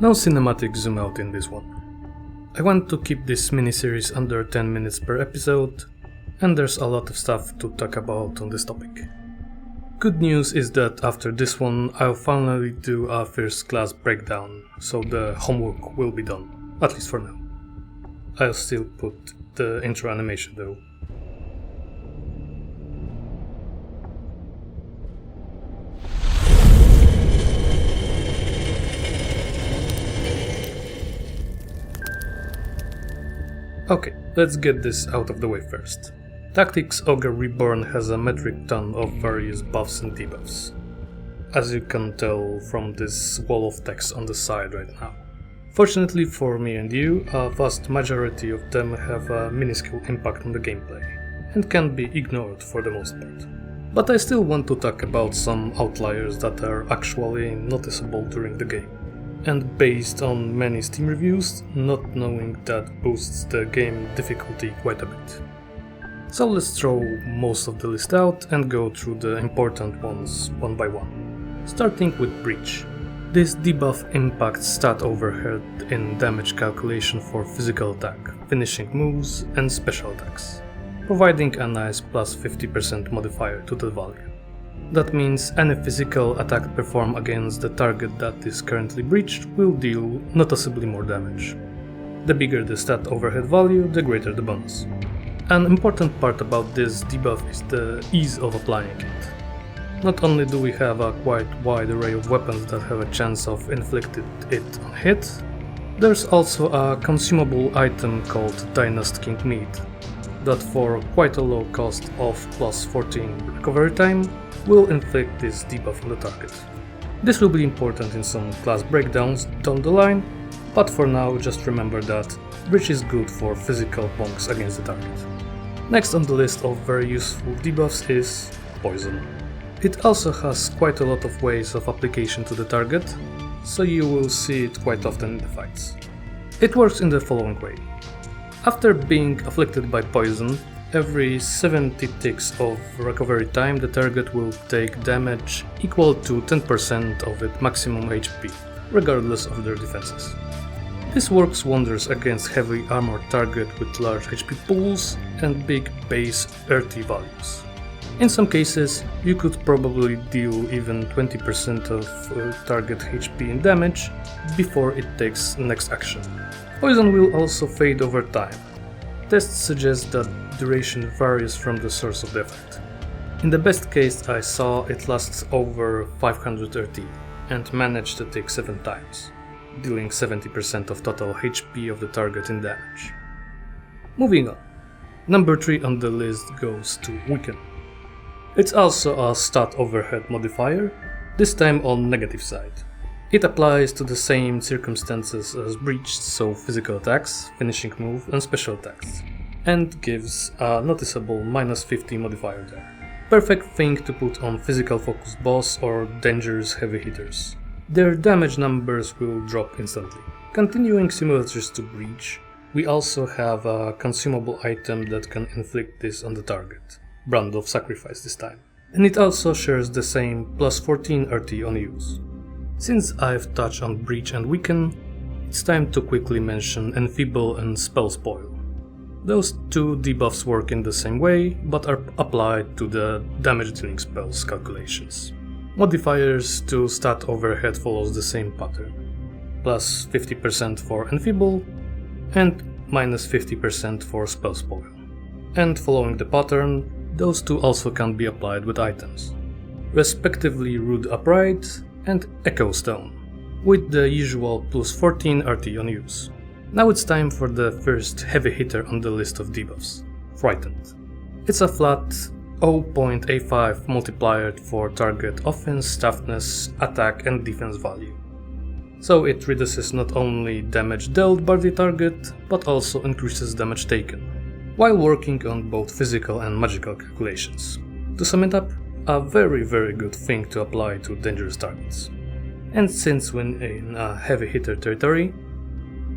No cinematic zoom out in this one. I want to keep this miniseries under 10 minutes per episode, and there's a lot of stuff to talk about on this topic. Good news is that after this one I'll finally do a first class breakdown, so the homework will be done, at least for now. I'll still put the intro animation though. Okay, let's get this out of the way first. Tactics Ogre Reborn has a metric ton of various buffs and debuffs, as you can tell from this wall of text on the side right now. Fortunately for me and you, a vast majority of them have a minuscule impact on the gameplay, and can be ignored for the most part. But I still want to talk about some outliers that are actually noticeable during the game. And based on many Steam reviews, not knowing that boosts the game difficulty quite a bit. So let's throw most of the list out and go through the important ones one by one. Starting with Breach. This debuff impacts stat overhead in damage calculation for physical attack, finishing moves and special attacks, providing a nice plus 50% modifier to the value. That means any physical attack performed against the target that is currently breached will deal noticeably more damage. The bigger the stat overhead value, the greater the bonus. An important part about this debuff is the ease of applying it. Not only do we have a quite wide array of weapons that have a chance of inflicting it on hit, there's also a consumable item called Dynast King Meat, that for quite a low cost of plus 14 recovery time, will inflict this debuff on the target. This will be important in some class breakdowns down the line, but for now just remember that Breach is good for physical bonks against the target. Next on the list of very useful debuffs is Poison. It also has quite a lot of ways of application to the target, so you will see it quite often in the fights. It works in the following way. After being afflicted by poison, every 70 ticks of recovery time the target will take damage equal to 10% of its maximum HP, regardless of their defenses. This works wonders against heavily armored target with large HP pools and big base earthy values. In some cases, you could probably deal even 20% of target HP in damage before it takes next action. Poison will also fade over time. Tests suggest that duration varies from the source of the effect. In the best case I saw it lasts over 530 and managed to tick 7 times, dealing 70% of total HP of the target in damage. Moving on. Number 3 on the list goes to Weaken. It's also a stat overhead modifier, this time on negative side. It applies to the same circumstances as Breached, so physical attacks, finishing move and special attacks, and gives a noticeable minus 50 modifier there. Perfect thing to put on physical focus boss or dangerous heavy hitters. Their damage numbers will drop instantly. Continuing simulators to Breach, we also have a consumable item that can inflict this on the target, Brand of Sacrifice this time, and it also shares the same plus 14 RT on use. Since I've touched on Breach and Weaken, it's time to quickly mention Enfeeble and Spell Spoil. Those two debuffs work in the same way, but are applied to the damage dealing spells calculations. Modifiers to stat overhead follows the same pattern, plus 50% for Enfeeble and minus 50% for Spell Spoil. And following the pattern, those two also can be applied with items, respectively Rude Upright and Echo Stone, with the usual plus 14 RT on use. Now it's time for the first heavy hitter on the list of debuffs, Frightened. It's a flat 0.85 multiplier for target offense, toughness, attack and defense value. So it reduces not only damage dealt by the target, but also increases damage taken, while working on both physical and magical calculations. To sum it up, a very good thing to apply to dangerous targets. And since we're in a heavy hitter territory,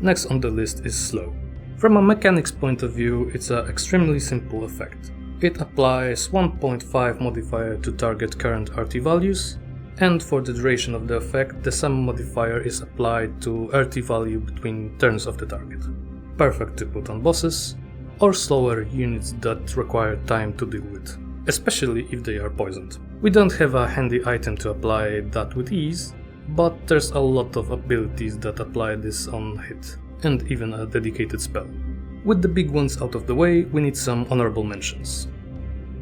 next on the list is Slow. From a mechanics point of view, it's an extremely simple effect. It applies 1.5 modifier to target current RT values and for the duration of the effect, the sum modifier is applied to RT value between turns of the target. Perfect to put on bosses, or slower units that require time to deal with, especially if they are poisoned. We don't have a handy item to apply that with ease, but there's a lot of abilities that apply this on hit, and even a dedicated spell. With the big ones out of the way, we need some honorable mentions.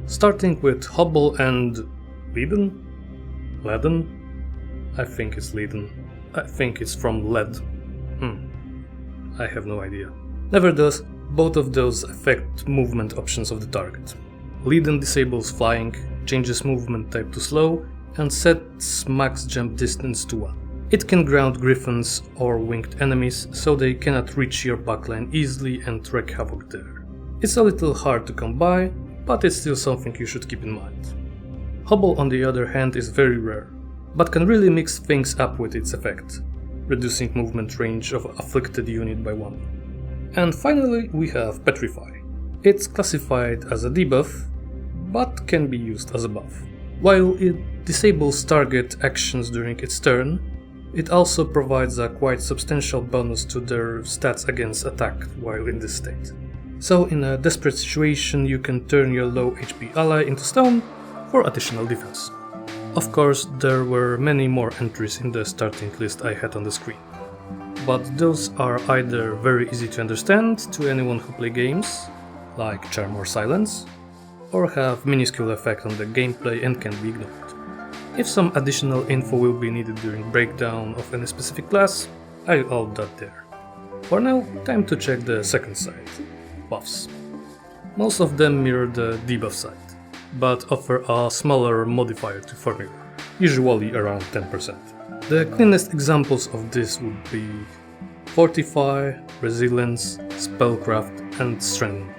Starting with Hobble and Leiden? I think it's Leiden. I think it's from lead. I have no idea. Nevertheless, both of those affect movement options of the target. Leiden disables flying, changes movement type to slow, and sets max jump distance to 1. It can ground griffins or winged enemies, so they cannot reach your backline easily and wreak havoc there. It's a little hard to come by, but it's still something you should keep in mind. Hobble on the other hand is very rare, but can really mix things up with its effect, reducing movement range of afflicted unit by 1. And finally we have Petrify. It's classified as a debuff, but can be used as a buff. While it disables target actions during its turn, it also provides a quite substantial bonus to their stats against attack while in this state. So in a desperate situation you can turn your low HP ally into stone for additional defense. Of course, there were many more entries in the starting list I had on the screen, but those are either very easy to understand to anyone who play games, like Charm or Silence, or have minuscule effect on the gameplay and can be ignored. If some additional info will be needed during breakdown of any specific class, I'll add that there. For now, time to check the second side, buffs. Most of them mirror the debuff side, but offer a smaller modifier to formula, usually around 10%. The cleanest examples of this would be Fortify, Resilience, Spellcraft, and Strength.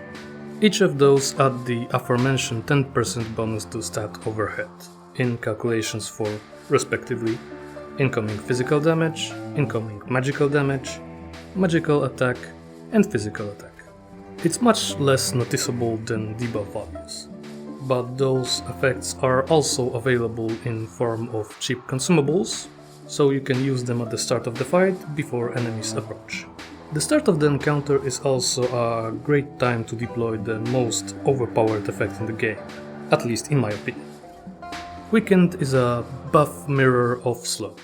Each of those add the aforementioned 10% bonus to stat overhead, in calculations for, respectively, incoming physical damage, incoming magical damage, magical attack, and physical attack. It's much less noticeable than debuff values, but those effects are also available in form of cheap consumables, so you can use them at the start of the fight before enemies approach. The start of the encounter is also a great time to deploy the most overpowered effect in the game, at least in my opinion. Weakened is a buff mirror of slow.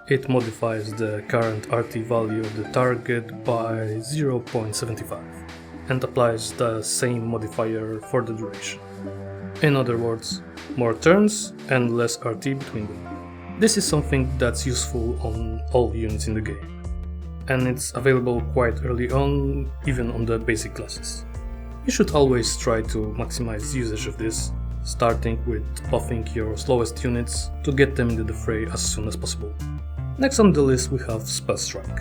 It modifies the current RT value of the target by 0.75 and applies the same modifier for the duration. In other words, more turns and less RT between them. This is something that's useful on all units in the game, and it's available quite early on, even on the basic classes. You should always try to maximize usage of this, starting with buffing your slowest units to get them into the fray as soon as possible. Next on the list we have Spell Strike.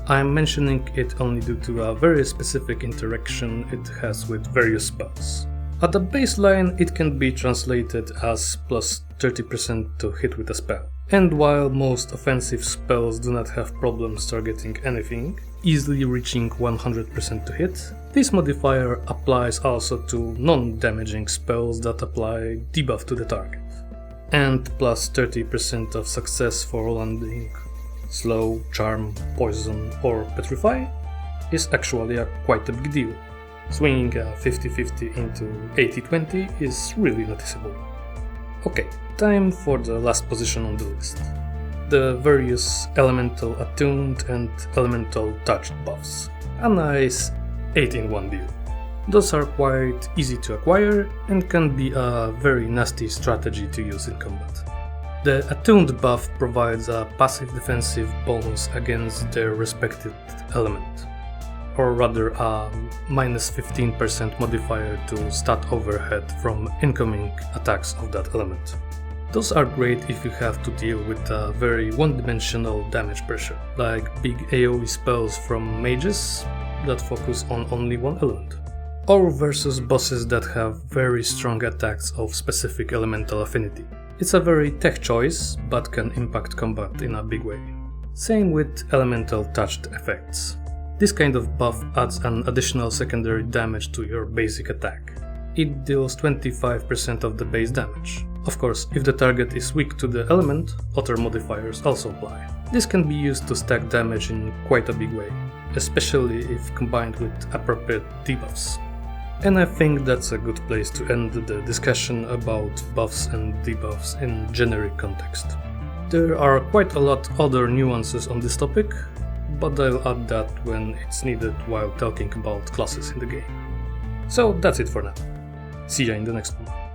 I'm mentioning it only due to a very specific interaction it has with various spells. At the baseline it can be translated as plus 30% to hit with a spell. And while most offensive spells do not have problems targeting anything, easily reaching 100% to hit, this modifier applies also to non-damaging spells that apply debuff to the target. And plus 30% of success for landing Slow, Charm, Poison or Petrify is actually quite a big deal. Swinging a 50-50 into 80-20 is really noticeable. Okay, time for the last position on the list. The various Elemental Attuned and Elemental Touched buffs. A nice 8-in-1 deal. Those are quite easy to acquire and can be a very nasty strategy to use in combat. The Attuned buff provides a passive defensive bonus against their respective element, or rather a minus 15% modifier to stat overhead from incoming attacks of that element. Those are great if you have to deal with a very one-dimensional damage pressure, like big AoE spells from mages that focus on only one element, or versus bosses that have very strong attacks of specific elemental affinity. It's a very tech choice, but can impact combat in a big way. Same with elemental touched effects. This kind of buff adds an additional secondary damage to your basic attack. It deals 25% of the base damage, Of course, if the target is weak to the element, other modifiers also apply. This can be used to stack damage in quite a big way, especially if combined with appropriate debuffs. And I think that's a good place to end the discussion about buffs and debuffs in generic context. There are quite a lot other nuances on this topic, but I'll add that when it's needed while talking about classes in the game. So that's it for now. See ya in the next one.